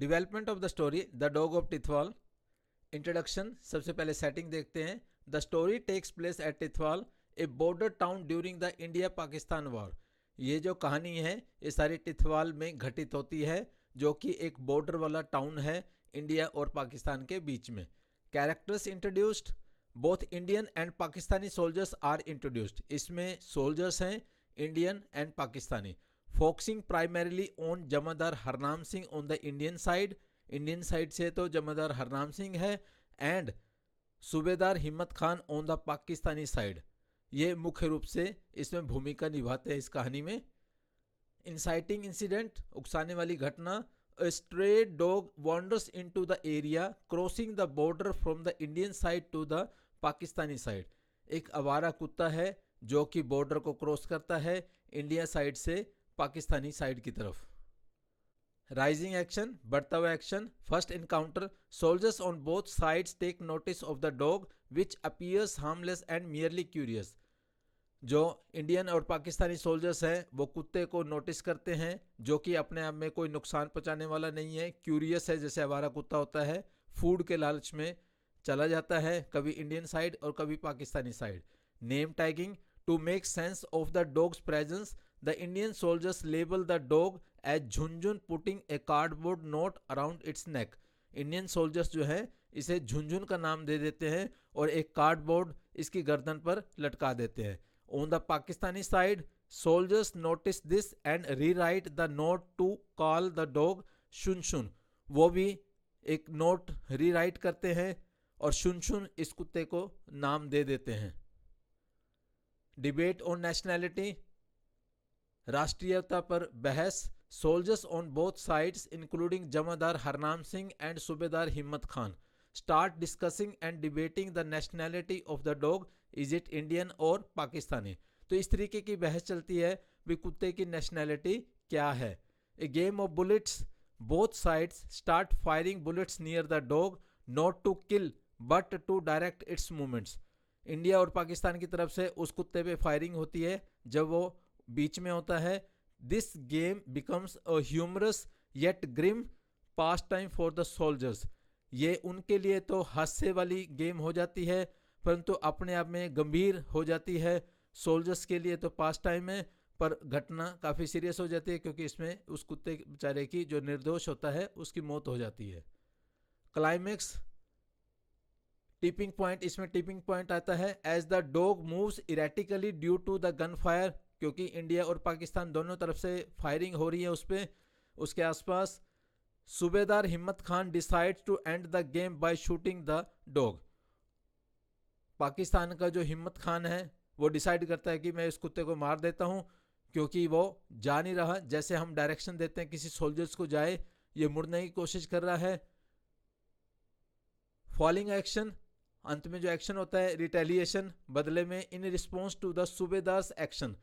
Development of the story the dog of Tithwal. Introduction, सबसे पहले setting देखते हैं। The story takes place at Tithwal, a border town during the India Pakistan war. ये जो कहानी है ये सारी टिथवाल में घटित होती है, जो कि एक बॉर्डर वाला टाउन है इंडिया और पाकिस्तान के बीच में। Characters introduced, both Indian and Pakistani soldiers are introduced. इसमें सोल्जर्स हैं Indian and Pakistani. Focusing primarily on jamadar Harnam Singh on the Indian side, Indian side से तो जमादार हरनाम सिंह है, and subedar Himmat Khan on the Pakistani side. ये मुख्य रूप से इसमें भूमिका निभाते हैं इस कहानी में। इंसाइटिंग इंसिडेंट, उकसाने वाली घटना। A stray dog wanders into the area crossing the border from the Indian side to the Pakistani side। एक आवारा कुत्ता है जो कि बॉर्डर को क्रॉस करता है इंडिया साइड से पाकिस्तानी साइड की तरफ। राइजिंग एक्शन, बढ़ता हुआ एक्शन। First encounter, soldiers on both sides take notice of the dog which appears harmless and merely curious. जो इंडियन और पाकिस्तानी सोल्जर्स हैं वो कुत्ते को नोटिस करते हैं, जो कि अपने आप में कोई नुकसान पहुंचाने वाला नहीं है, क्यूरियस है, जैसे आवारा कुत्ता होता है, फूड के लालच में चला जाता है कभी इंडियन साइड और कभी Pakistani side. Name tagging, to make sense of the dog's presence the Indian soldiers label the dog as Jhunjhun putting a cardboard note around its neck. Indian soldiers जो है इसे झुनझुन का नाम दे देते हैं और एक कार्डबोर्ड इसकी गर्दन पर लटका देते हैं। On the Pakistani side, soldiers notice this and rewrite the note to call the dog शुन। वो भी एक नोट रीराइट करते हैं और शुन इस कुत्ते को नाम दे देते हैं। डिबेट ऑन नेशनैलिटी, राष्ट्रीयता पर बहस। Soldiers on both sides including Jamadar Harnam Singh and subedar Himmat Khan start discussing and debating the nationality of the dog, is it Indian और पाकिस्तानी। तो इस तरीके की बहस चलती है भी कुत्ते की नेशनैलिटी क्या है। A game of bullets, both sides start firing bullets near the dog not to kill but to direct its movements. India और पाकिस्तान की तरफ से उस कुत्ते पे फायरिंग होती है जब वो बीच में होता है। This game becomes a humorous yet grim pastime for the soldiers. ये उनके लिए तो हास्य वाली गेम हो जाती है, परंतु अपने आप में गंभीर हो जाती है। सोल्जर्स के लिए तो पास टाइम है, पर घटना काफ़ी सीरियस हो जाती है क्योंकि इसमें उस कुत्ते बेचारे की जो निर्दोष होता है उसकी मौत हो जाती है। क्लाइमेक्स, टिपिंग पॉइंट, इसमें टिपिंग पॉइंट आता है as the dog moves erratically due to the gun fire, क्योंकि इंडिया और पाकिस्तान दोनों तरफ से फायरिंग हो रही है उस पर, उसके आसपास। Subedar Himmat Khan decides to end the game by shooting the dog. Pakistan का जो हिम्मत खान है वो डिसाइड करता है कि मैं इस कुत्ते को मार देता हूं, क्योंकि वो जा नहीं रहा। जैसे हम डायरेक्शन देते हैं किसी सोल्जर्स को जाए, ये मुड़ने की कोशिश कर रहा है। फॉलिंग एक्शन, अंत में जो एक्शन होता है रिटेलिएशन, बदले में in response to the subedar's action.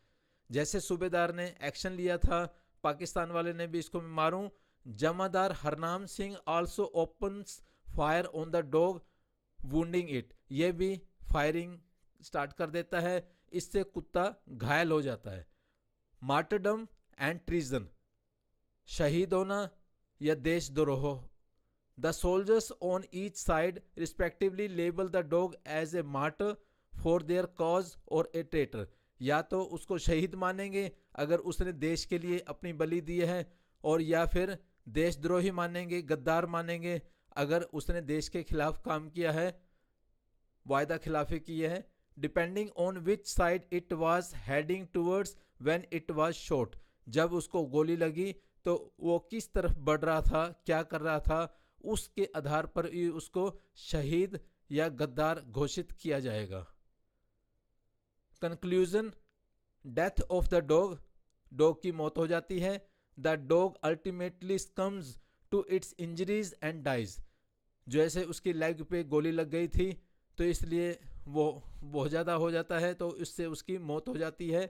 जैसे सूबेदार ने एक्शन लिया था पाकिस्तान वाले ने भी इसको मारूं। Jamadar Harnam Singh also opens fire on the dog wounding it. ये भी फायरिंग स्टार्ट कर देता है, इससे कुत्ता घायल हो जाता है। मार्टरडम एंड ट्रीजन, शहीद होना या देशद्रोह। The soldiers on each side respectively label the dog as a martyr for their cause और ए ट्रेटर। या तो उसको शहीद मानेंगे अगर उसने देश के लिए अपनी बलि दी है, और या फिर देशद्रोही मानेंगे, गद्दार मानेंगे अगर उसने देश के खिलाफ काम किया है, वायदा खिलाफी की है। Depending on which side it was heading towards when it was shot. जब उसको गोली लगी तो वो किस तरफ बढ़ रहा था, क्या कर रहा था, उसके आधार पर ही उसको शहीद या गद्दार घोषित किया जाएगा। Conclusion, death of the dog, dog की मौत हो जाती है। The dog ultimately succumbs to its injuries and dies. जैसे उसकी लेग पे गोली लग गई थी तो इसलिए वो बहुत ज़्यादा हो जाता है, तो इससे उसकी मौत हो जाती है।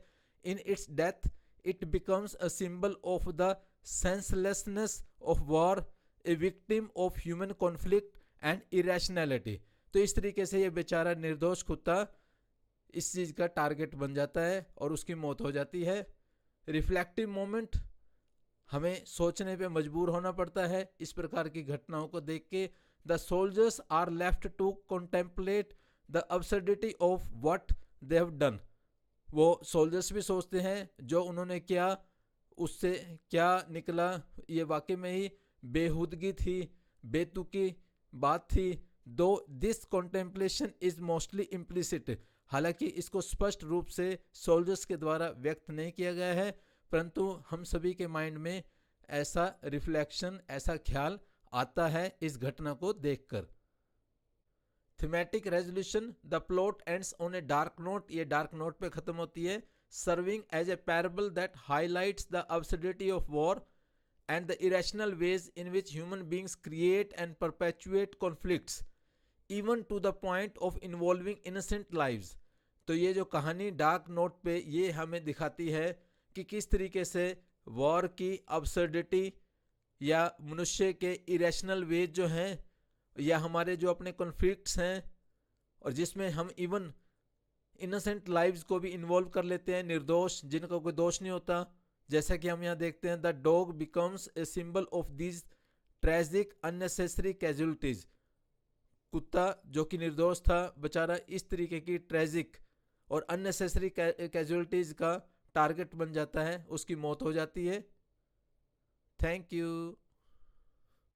In its death it becomes a symbol of the senselessness of war, a victim of human conflict and irrationality. तो इस तरीके से ये बेचारा निर्दोष कुत्ता इस चीज़ का टारगेट बन जाता है और उसकी मौत हो जाती है। रिफ्लेक्टिव मोमेंट, हमें सोचने पे मजबूर होना पड़ता है इस प्रकार की घटनाओं को देख के। The soldiers are left to contemplate the absurdity of what they have done. वो सोल्जर्स भी सोचते हैं जो उन्होंने किया उससे क्या निकला, ये वाकई में ही बेहुदगी थी, बेतुकी बात थी। दो this contemplation is mostly implicit, हालांकि इसको स्पष्ट रूप से सोल्जर्स के द्वारा व्यक्त नहीं किया गया है, परंतु हम सभी के माइंड में ऐसा रिफ्लेक्शन, ऐसा ख्याल आता है इस घटना को देखकर। Thematic resolution, the plot ends on a dark note, ये डार्क नोट पे खत्म होती है। Serving as a parable that highlights the absurdity of war and the irrational ways in which human beings create and perpetuate conflicts even to the point of involving innocent lives. तो ये जो कहानी dark note पे ये हमें दिखाती है कि किस तरीके से वॉर की अब्सर्डिटी या मनुष्य के इरेशनल वेज जो हैं या हमारे जो अपने कॉन्फ्लिक्ट्स हैं और जिसमें हम इवन इनोसेंट लाइव्स को भी इन्वॉल्व कर लेते हैं, निर्दोष जिनका कोई दोष नहीं होता, जैसा कि हम यहाँ देखते हैं the dog becomes a symbol of these tragic unnecessary casualties. कुत्ता जो कि निर्दोष था बेचारा इस तरीके की ट्रेजिक और अननेसेसरी कैजुअलिटीज का टारगेट बन जाता है, उसकी मौत हो जाती है। Thank you.